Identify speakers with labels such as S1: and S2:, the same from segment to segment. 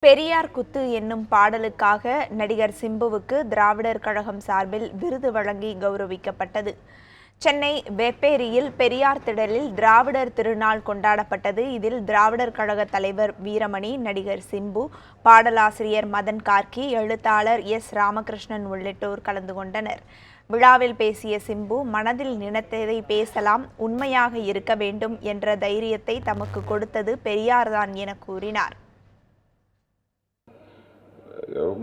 S1: பெரியார் குத்து என்னும் பாடலுக்காக நடிகர் சிம்புவுக்கு திராவிடர் கழகம் சார்பில் விருது வழங்கி கௌரவிக்கப்பட்டது. சென்னை வேப்பேரியில் பெரியார் திடலில் திராவிடர் திருநாள் கொண்டாடப்பட்டது. இதில் திராவிடர் கழக தலைவர் வீரமணி, நடிகர் சிம்பு, பாடலாசிரியர் மதன் கார்கி, எழுத்தாளர் எஸ். ராமகிருஷ்ணன் உள்ளிட்டோர் கலந்து கொண்டனர். விழாவில் பேசிய சிம்பு, மனதில் நினைத்ததை பேசலாம், உண்மையாக இருக்க வேண்டும் என்ற தைரியத்தை தமக்கு கொடுத்தது பெரியார்தான் என கூறினார்.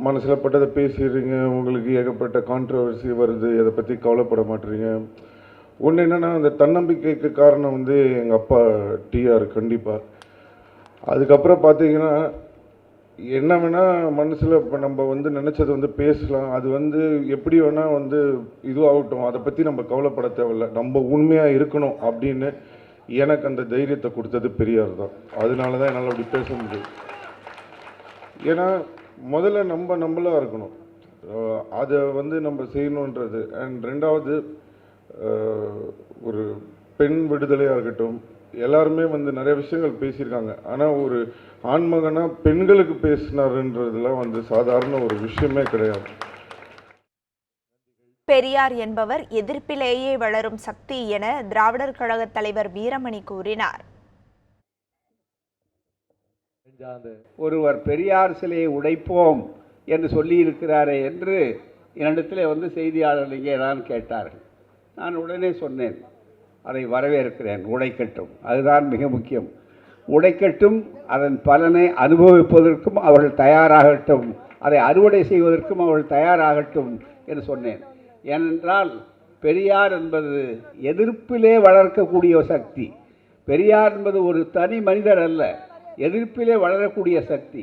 S2: மனசில் பட்டதை பேசிடுறீங்க, உங்களுக்கு ஏகப்பட்ட கான்ட்ரவர்சி வருது, அதை பற்றி கவலைப்பட மாட்டேறீங்க. ஒன்று என்னென்னா, அந்த தன்னம்பிக்கைக்கு காரணம் எங்கள் அப்பா டிஆர். கண்டிப்பாக அதுக்கப்புறம் பார்த்தீங்கன்னா, என்ன வேணால் மனசில் இப்போ நம்ம நினச்சது பேசலாம், அது எப்படி வேணால் இதுவாகட்டும், அதை பற்றி நம்ம கவலைப்பட தேவையில்லை, நம்ம உண்மையாக இருக்கணும் அப்படின்னு எனக்கு அந்த தைரியத்தை கொடுத்தது பெரியார் தான். அதனால தான் என்னால் அப்படி பேச முடியும். ஏன்னா முதல்ல நம்மளாக இருக்கணும், அதை நம்ம செய்யணுன்றது. அண்ட் ரெண்டாவது, ஒரு பெண் விடுதலையாக இருக்கட்டும், எல்லாருமே நிறைய விஷயங்கள் பேசியிருக்காங்க. ஆனால் ஒரு ஆண்மகனாக பெண்களுக்கு பேசினாருன்றதுலாம் சாதாரண ஒரு விஷயமே கிடையாது.
S1: பெரியார் என்பவர் எதிர்ப்பிலேயே வளரும் சக்தி என திராவிடர் கழக தலைவர் வீரமணி கூறினார்.
S3: ஒருவர் பெரியார் சிலையை உடைப்போம் என்று சொல்லி இருக்கிறாரே என்று என்னிடத்தில் செய்தியாளர் இங்கே தான் கேட்டார்கள். நான் உடனே சொன்னேன், அதை வரவேற்கிறேன், உடைக்கட்டும், அதுதான் மிக முக்கியம். உடைக்கட்டும், அதன் பலனை அனுபவிப்பதற்கும் அவர்கள் தயாராகட்டும், அதை அறுவடை செய்வதற்கும் அவர்கள் தயாராகட்டும் என்று சொன்னேன். ஏனென்றால் பெரியார் என்பது எதிர்ப்பிலே வளர்க்கக்கூடிய சக்தி. பெரியார் என்பது ஒரு தனி மனிதர் அல்ல, எதிர்ப்பிலே வளரக்கூடிய சக்தி.